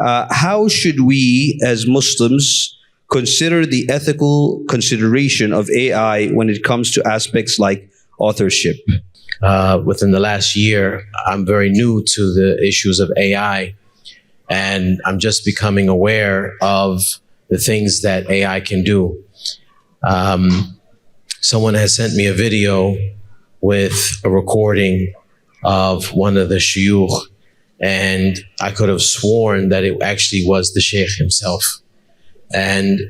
How should we, as Muslims, consider the ethical consideration of AI when it comes to aspects like authorship? Within the last year, I'm very new to the issues of AI, and I'm just becoming aware of the things that AI can do. Someone has sent me a video with a recording of one of the shuyukh, and I could have sworn that it actually was the sheikh himself. And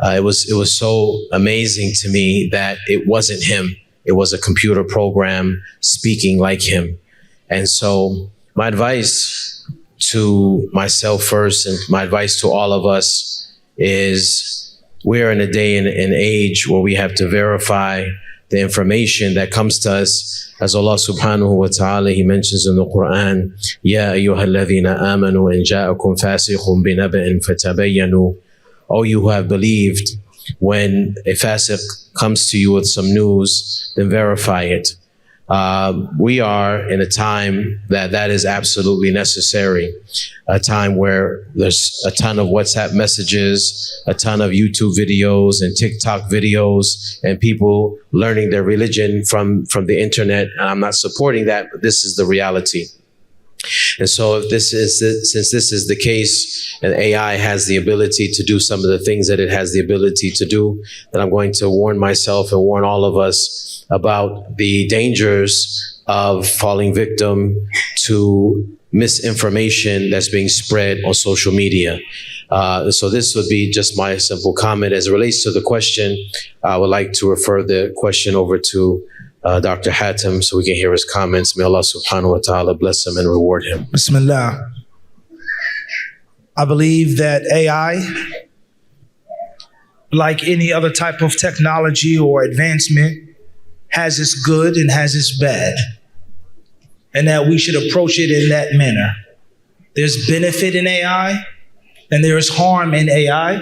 it was so amazing to me that it wasn't him. It was a computer program speaking like him. And so my advice to myself first, and my advice to all of us, is we're in a day and an age where we have to verify the information that comes to us. As Allah subhanahu wa ta'ala, He mentions in the Quran, Ya ayyuha alladhina amanu in ja'akum fasiqun binaba'in fatabayyanu. O you who have believed, when a fasiq comes to you with some news, then verify it. We are in a time that is absolutely necessary. A time where there's a ton of WhatsApp messages, a ton of YouTube videos and TikTok videos, and people learning their religion from the internet. And I'm not supporting that, but this is the reality. And so since this is the case, and AI has the ability to do some of the things that it has the ability to do, then I'm going to warn myself and warn all of us about the dangers of falling victim to misinformation that's being spread on social media. So this would be just my simple comment. As it relates to the question, I would like to refer the question over to Dr. Hatem so we can hear his comments. May Allah subhanahu wa ta'ala bless him and reward him. Bismillah. I believe that AI, like any other type of technology or advancement, has its good and has its bad, and that we should approach it in that manner. There's benefit in AI, and there is harm in AI.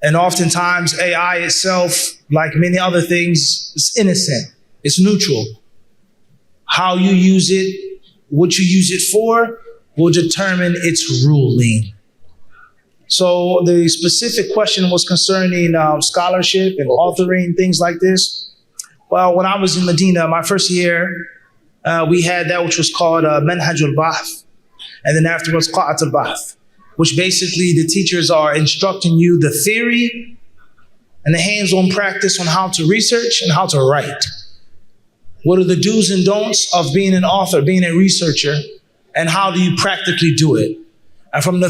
And oftentimes AI itself, like many other things, is innocent. It's neutral. How you use it, what you use it for, will determine its ruling. So the specific question was concerning scholarship and authoring, things like this. Well, when I was in Medina, my first year, we had that which was called Manhaj al-Bahth, and then afterwards Qa'at al-Bahth, which basically the teachers are instructing you the theory and the hands-on practice on how to research and how to write. What are the do's and don'ts of being an author, being a researcher, and how do you practically do it? And from the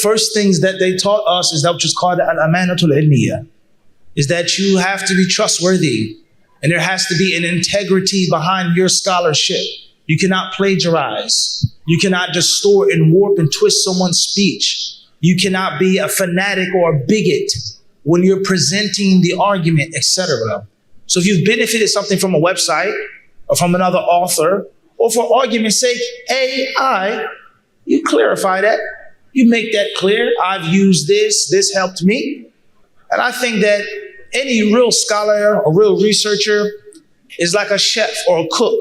first things that they taught us is that which is called al-amanatul ilmiya, is that you have to be trustworthy, and there has to be an integrity behind your scholarship. You cannot plagiarize. You cannot distort and warp and twist someone's speech. You cannot be a fanatic or a bigot when you're presenting the argument, etc. So if you've benefited something from a website or from another author, or for argument's sake, AI, you clarify that. You make that clear. I've used this helped me. And I think that any real scholar or real researcher is like a chef or a cook.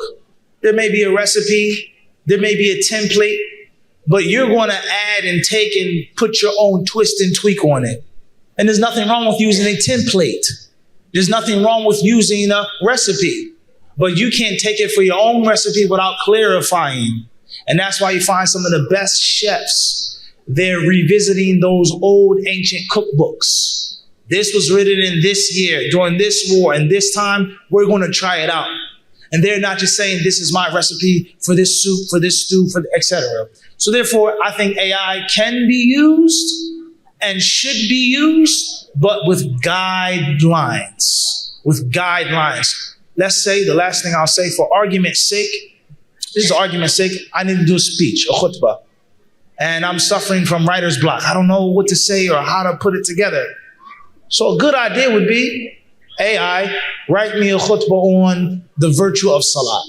There may be a recipe, there may be a template, but you're going to add and take and put your own twist and tweak on it. And there's nothing wrong with using a template. There's nothing wrong with using a recipe, but you can't take it for your own recipe without clarifying. And that's why you find some of the best chefs, they're revisiting those old ancient cookbooks. This was written in this year, during this war, and this time, we're going to try it out. And they're not just saying, this is my recipe for this soup, for this stew, for etc. So therefore, I think AI can be used and should be used, but with guidelines. With guidelines. Let's say, the last thing I'll say, for argument's sake, this is argument's sake, I need to do a speech, a khutbah. And I'm suffering from writer's block. I don't know what to say or how to put it together. So a good idea would be, AI, write me a khutbah on the virtue of salah.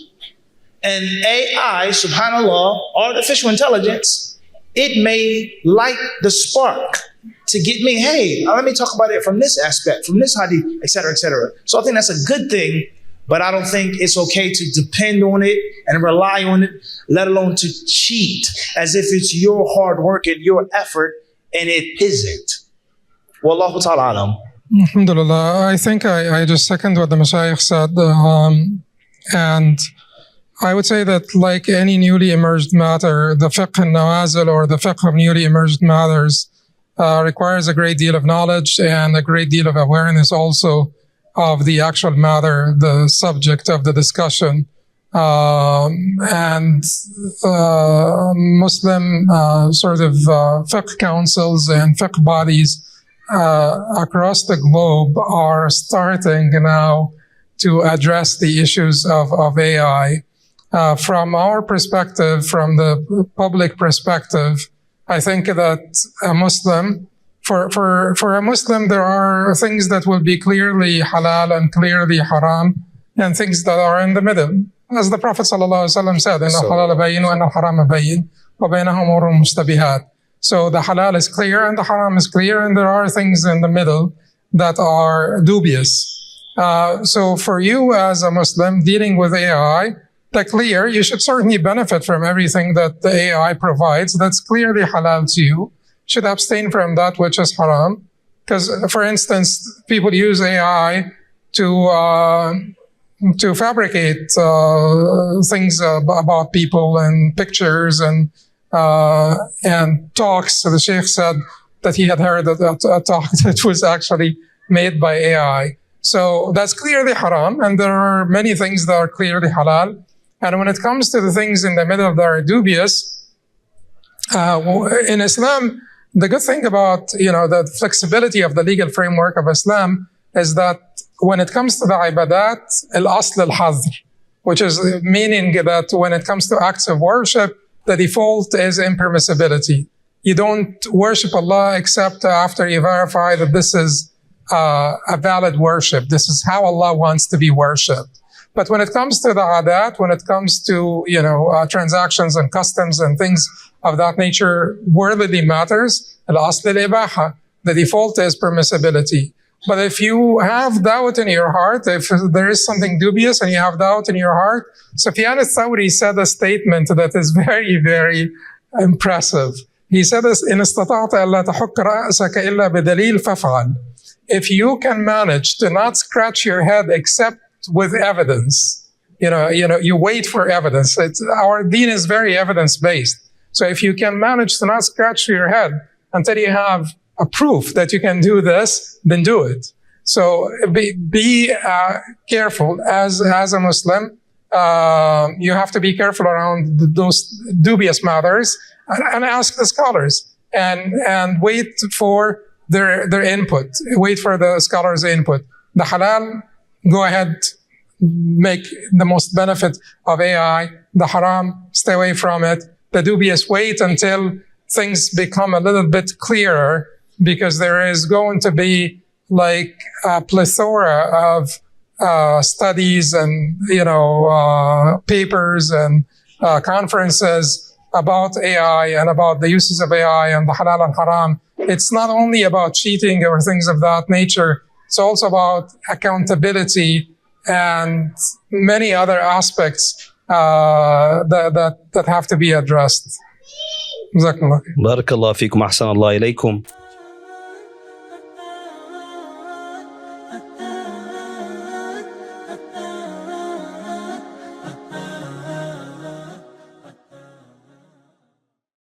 And AI, subhanAllah, artificial intelligence, it may light the spark to get me, hey, let me talk about it from this aspect, from this hadith, etc., etc. So I think that's a good thing. But I don't think it's okay to depend on it and rely on it, let alone to cheat as if it's your hard work and your effort, and it isn't. Wallahu ta'ala alam. Alhamdulillah. I think I just second what the Mashayikh said. And I would say that like any newly emerged matter, the fiqh al-nawazil or the fiqh of newly emerged matters requires a great deal of knowledge and a great deal of awareness also of the actual matter, the subject of the discussion. And Muslim sort of fiqh councils and fiqh bodies across the globe are starting now to address the issues of AI. From our perspective, from the public perspective, I think that a Muslim, for a Muslim, there are things that will be clearly halal and clearly haram, and things that are in the middle. As the Prophet ﷺ said, إِنَّ الْحَلَالَ بَيِّنٌ وَإِنَّ الْحَرَامَ بَيِّنٌ وَبَيْنَهُمْ أُمُورٌ مُشْتَبِهَاتٌ. So the halal is clear and the haram is clear, and there are things in the middle that are dubious. So for you as a Muslim dealing with AI, the clear, you should certainly benefit from everything that the AI provides that's clearly halal to you. Should abstain from that which is haram. Because, for instance, people use AI to fabricate things about people and pictures and talks. So the Sheikh said that he had heard a talk that was actually made by AI. So that's clearly haram, and there are many things that are clearly halal. And when it comes to the things in the middle that are dubious, in Islam, the good thing about, the flexibility of the legal framework of Islam is that when it comes to the ibadat, al-asl al-hadr, which is meaning that when it comes to acts of worship, the default is impermissibility. You don't worship Allah except after you verify that this is a valid worship. This is how Allah wants to be worshipped. But when it comes to the adat, when it comes to, transactions and customs and things of that nature, worldly matters, al-asl al-ibaha, the default is permissibility. But if you have doubt in your heart, if there is something dubious and you have doubt in your heart, Sufyan al-Thawri said a statement that is very, very impressive. He said this, إِنْ اسْتَطَعْتَ أَلَّا تَحُكَّ رَأْسَكَ إِلَّا بِدَلِيلٍ فَافْعَلْ. If you can manage to not scratch your head except with evidence, you wait for evidence. Our deen is very evidence-based. So if you can manage to not scratch your head until you have a proof that you can do this, then do it. So be careful as a Muslim. You have to be careful around those dubious matters and ask the scholars and wait for their input. Wait for the scholars' input. The halal, go ahead, make the most benefit of AI. The haram, stay away from it. The dubious, wait until things become a little bit clearer, because there is going to be like a plethora of studies and, papers and conferences about AI and about the uses of AI and the halal and haram. It's not only about cheating or things of that nature. It's also about accountability and many other aspects that have to be addressed. Jazakumullah. Barakallahu feekum, ahsan Allah ilaykum.